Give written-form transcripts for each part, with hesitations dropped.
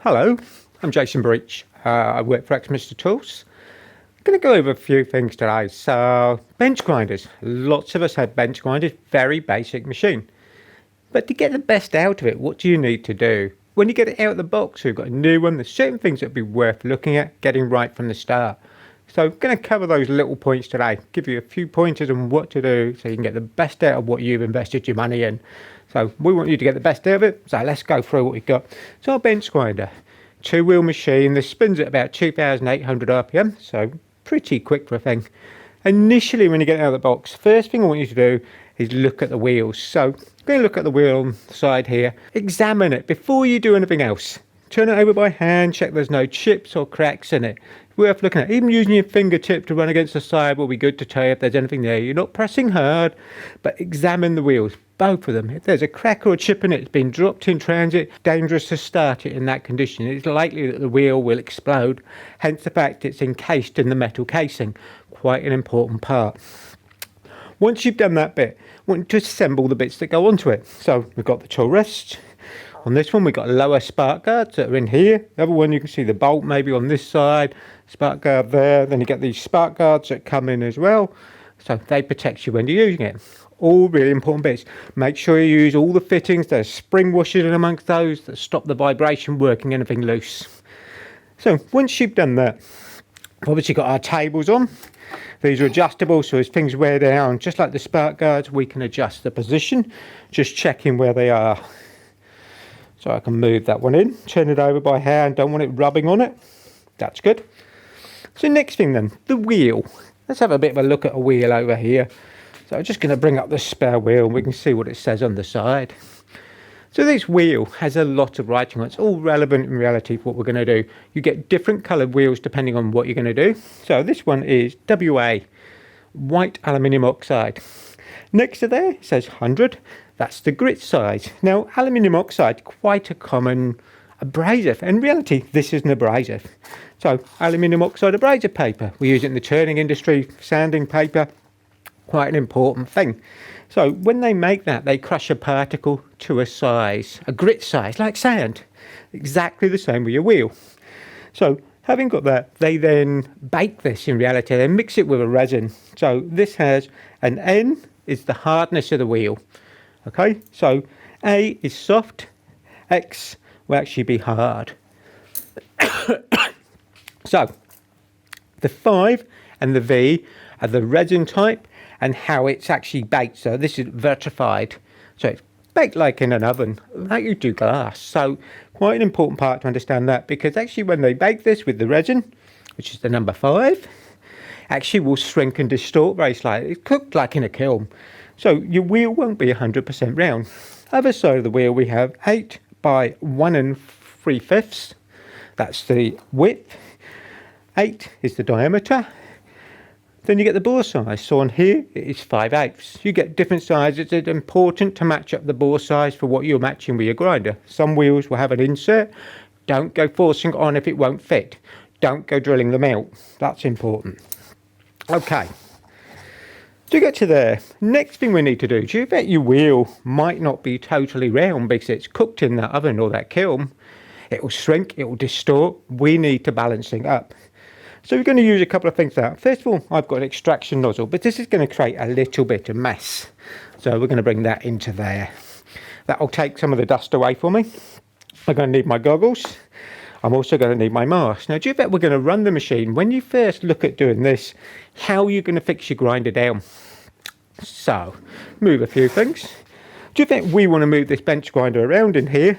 Hello, I'm Jason Breach. I work for Axminster Tools. I'm going to go over a few things today. So, bench grinders. Lots of us have bench grinders, very basic machine. But to get the best out of it, what do you need to do? When you get it out of the box, we've got a new one. There's certain things that would be worth looking at, getting right from the start. So I'm going to cover those little points today, give you a few pointers on what to do so you can get the best out of what you've invested your money in. So we want you to get the best out of it, so let's go through what we've got. So our bench grinder, two-wheel machine, this spins at about 2,800 RPM, so pretty quick for a thing. Initially when you get it out of the box, first thing I want you to do is look at the wheels. So I'm going to look at the wheel on the side here, examine it before you do anything else. Turn it over by hand, check there's no chips or cracks in it. Worth looking at. Even using your fingertip to run against the side will be good to tell you if there's anything there. You're not pressing hard, but examine the wheels, both of them. If there's a crack or a chip in it, it's been dropped in transit, dangerous to start it in that condition. It's likely that the wheel will explode, hence the fact it's encased in the metal casing. Quite an important part. Once you've done that bit, I want you to assemble the bits that go onto it. So we've got the tool rest. On this one, we've got lower spark guards that are in here. The other one, you can see the bolt maybe on this side, spark guard there. Then you get these spark guards that come in as well. So they protect you when you're using it. All really important bits. Make sure you use all the fittings. There's spring washers in amongst those that stop the vibration working anything loose. So once you've done that, obviously got our tables on. These are adjustable, so as things wear down, just like the spark guards, we can adjust the position, just checking where they are. So I can move that one in, turn it over by hand, don't want it rubbing on it. That's good. So next thing then, the wheel. Let's have a bit of a look at a wheel over here. So I'm just going to bring up the spare wheel and we can see what it says on the side. So this wheel has a lot of writing on it. It's all relevant in reality for what we're going to do. You get different coloured wheels depending on what you're going to do. So this one is WA, white aluminium oxide. Next to there it says 100. That's the grit size. Now, aluminium oxide, quite a common abrasive. In reality, this is an abrasive. So, aluminium oxide abrasive paper. We use it in the turning industry, sanding paper. Quite an important thing. So, when they make that, they crush a particle to a size, a grit size, like sand. Exactly the same with your wheel. So, having got that, they then bake this in reality. They mix it with a resin. So, this has an N is the hardness of the wheel. Okay, so A is soft, X will actually be hard. So, the 5 and the V are the resin type and how it's actually baked. So this is vitrified. So it's baked like in an oven, like you do glass. So quite an important part to understand that, because actually when they bake this with the resin, which is the number 5, actually will shrink and distort very slightly. It's cooked like in a kiln. So your wheel won't be 100% round. Other side of the wheel we have 8 by 1 3/5. That's the width. 8 is the diameter. Then you get the bore size. So on here it is 5/8. You get different sizes. It's important to match up the bore size for what you're matching with your grinder. Some wheels will have an insert. Don't go forcing it on if it won't fit. Don't go drilling them out. That's important. Okay. To get to there, next thing we need to do, do you bet your wheel might not be totally round because it's cooked in that oven or that kiln. It will shrink, it will distort. We need to balance it up. So we're going to use a couple of things there. First of all, I've got an extraction nozzle, but this is going to create a little bit of mess. So we're going to bring that into there. That will take some of the dust away for me. I'm going to need my goggles. I'm also going to need my mask. Now, do you bet we're going to run the machine? When you first look at doing this, how are you going to fix your grinder down? So, move a few things. Do you think we want to move this bench grinder around in here?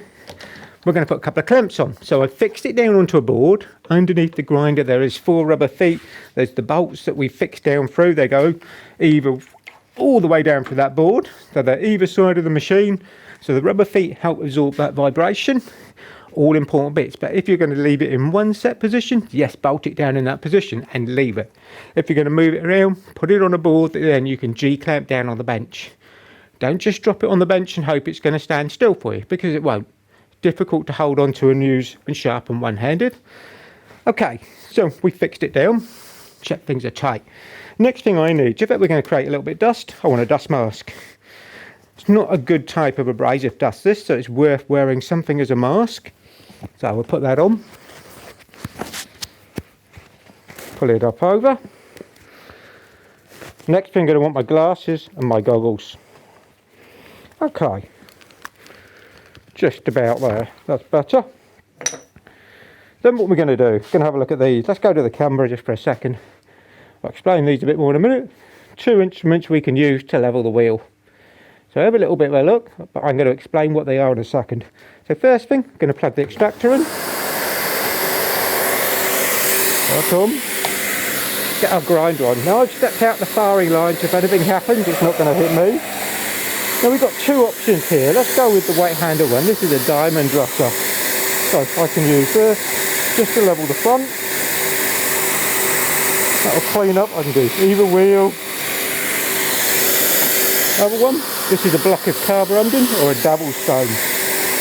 We're going to put a couple of clamps on. So I fixed it down onto a board. Underneath the grinder there is 4 rubber feet. There's the bolts that we fixed down through. They go either all the way down through that board. So they're either side of the machine. So the rubber feet help absorb that vibration. All important bits. But if you're going to leave it in one set position, yes, bolt it down in that position and leave it. If you're going to move it around, put it on a board that then you can G-clamp down on the bench. Don't just drop it on the bench and hope it's going to stand still for you, because it won't. Difficult to hold on to and use and sharpen one-handed. Okay, so we fixed it down. Check things are tight. Next thing I need, do you bet we're going to create a little bit of dust? I want a dust mask. It's not a good type of abrasive dust, this, so it's worth wearing something as a mask. So we'll put that on, pull it up over. Next thing, I'm going to want my glasses and my goggles. Okay, just about there, that's better. Then what we're going to do, going to have a look at these. Let's go to the camera just for a second. I'll explain these a bit more in a minute. 2 instruments we can use to level the wheel. So have a little bit of a look, but I'm going to explain what they are in a second. So first thing, I'm going to plug the extractor in. Right on. Get our grinder on. Now I've stepped out the firing line, so if anything happens, it's not going to hit me. Now we've got two options here. Let's go with the weight handle one. This is a diamond dresser. So I can use this just to level the front. That'll clean up. I can do either wheel. Other one, this is a block of carborundum or a double stone.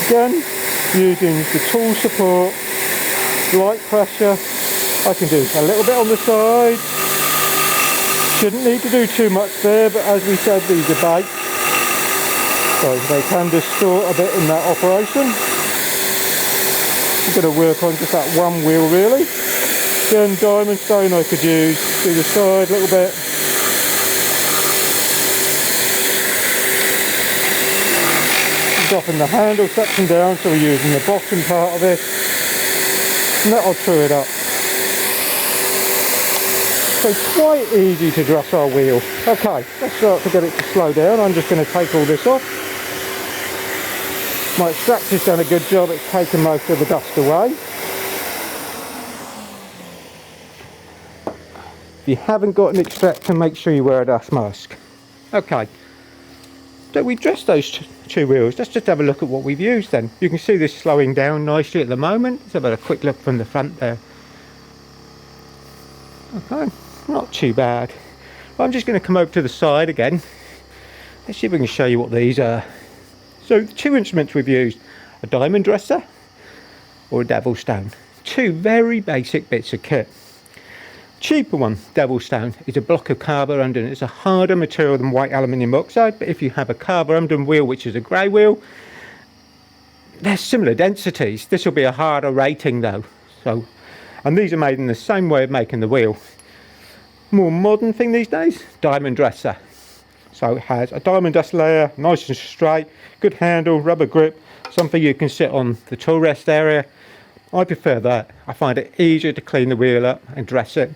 Again, using the tool support, light pressure. I can do a little bit on the side. Shouldn't need to do too much there, but as we said, these are baked, so they can distort a bit in that operation. I'm going to work on just that one wheel really. Again, diamond stone I could use, do the side a little bit. Dropping the handle section down, so we're using the bottom part of it, and that'll true it up. So quite easy to dress our wheel. Okay, let's start to get it to slow down. I'm just going to take all this off. My extractor's done a good job, it's taken most of the dust away. If you haven't got an extractor, make sure you wear a dust mask. Okay, so we dressed those two wheels. Let's just have a look at what we've used then. You can see this slowing down nicely at the moment. Let's have a quick look from the front there. Okay, not too bad. I'm just going to come over to the side again. Let's see if we can show you what these are. So the two instruments we've used, a diamond dresser or a devil stone. Two very basic bits of kit. Cheaper one, devil stone, is a block of carborundum. It's a harder material than white aluminium oxide, but if you have a carborundum wheel, which is a grey wheel, they're similar densities. This will be a harder rating though. So, and these are made in the same way of making the wheel. More modern thing these days, diamond dresser. So it has a diamond dust layer, nice and straight, good handle, rubber grip, something you can sit on the tool rest area. I prefer that. I find it easier to clean the wheel up and dress it.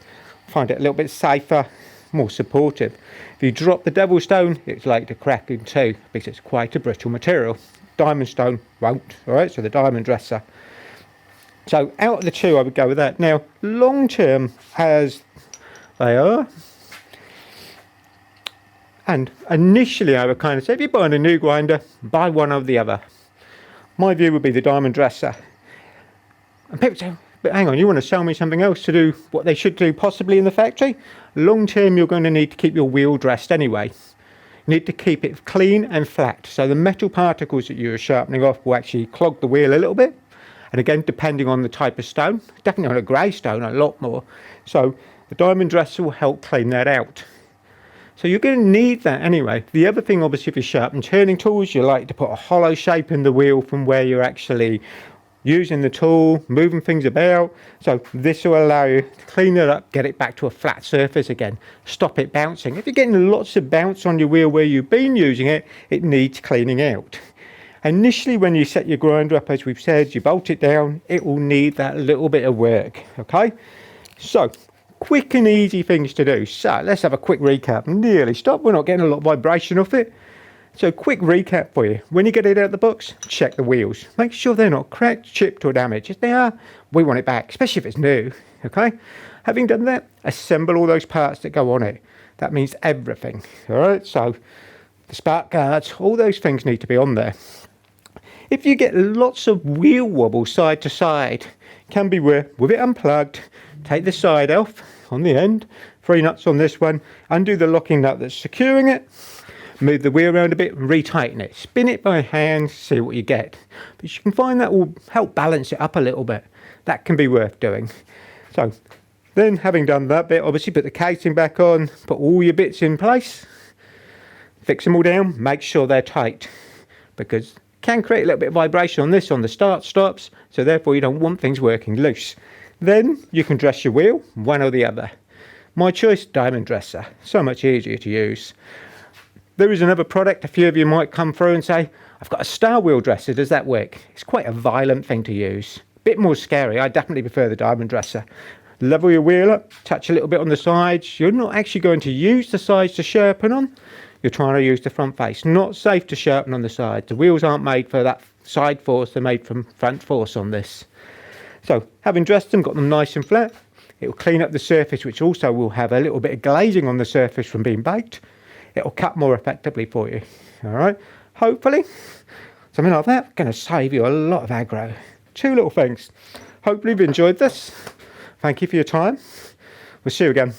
I find it a little bit safer, more supportive. If you drop the devil stone, it's like to crack in two because it's quite a brittle material. Diamond stone won't, alright, so the diamond dresser. So out of the two, I would go with that. Now, long term, as they are, and initially I would kind of say, if you're buying a new grinder, buy one or the other. My view would be the diamond dresser. And people say, but hang on, you want to sell me something else to do what they should do possibly in the factory? Long term, you're going to need to keep your wheel dressed anyway. You need to keep it clean and flat. So the metal particles that you're sharpening off will actually clog the wheel a little bit. And again, depending on the type of stone, definitely on a grey stone, a lot more. So the diamond dresser will help clean that out. So you're going to need that anyway. The other thing, obviously, if you sharpen turning tools, you like to put a hollow shape in the wheel from where you're actually using the tool, moving things about. So this will allow you to clean it up, get it back to a flat surface again, stop it bouncing. If you're getting lots of bounce on your wheel where you've been using it, it needs cleaning out. Initially, when you set your grinder up, as we've said, you bolt it down, it will need that little bit of work, okay? So, quick and easy things to do. So, let's have a quick recap. Nearly stopped, we're not getting a lot of vibration off it. So, quick recap for you. When you get it out of the box, check the wheels. Make sure they're not cracked, chipped or damaged. If they are, we want it back, especially if it's new, okay? Having done that, assemble all those parts that go on it. That means everything, all right? So, the spark guards, all those things need to be on there. If you get lots of wheel wobble side to side, can be with it unplugged, take the side off on the end, 3 nuts on this one, undo the locking nut that's securing it, move the wheel around a bit and retighten it. Spin it by hand, see what you get. But you can find that will help balance it up a little bit. That can be worth doing. So then, having done that bit, obviously put the casing back on, put all your bits in place, fix them all down, make sure they're tight, because can create a little bit of vibration on this on the start stops, so therefore you don't want things working loose. Then you can dress your wheel, one or the other. My choice, diamond dresser, so much easier to use. There is another product, a few of you might come through and say, I've got a star wheel dresser, does that work? It's quite a violent thing to use. Bit more scary, I definitely prefer the diamond dresser. Level your wheel up, touch a little bit on the sides. You're not actually going to use the sides to sharpen on. You're trying to use the front face. Not safe to sharpen on the sides. The wheels aren't made for that side force, they're made from front force on this. So having dressed them, got them nice and flat, it will clean up the surface, which also will have a little bit of glazing on the surface from being baked. It will cut more effectively for you. All right, hopefully something like that going to save you a lot of aggro. 2 little things. Hopefully you've enjoyed this. Thank you for your time. We'll see you again.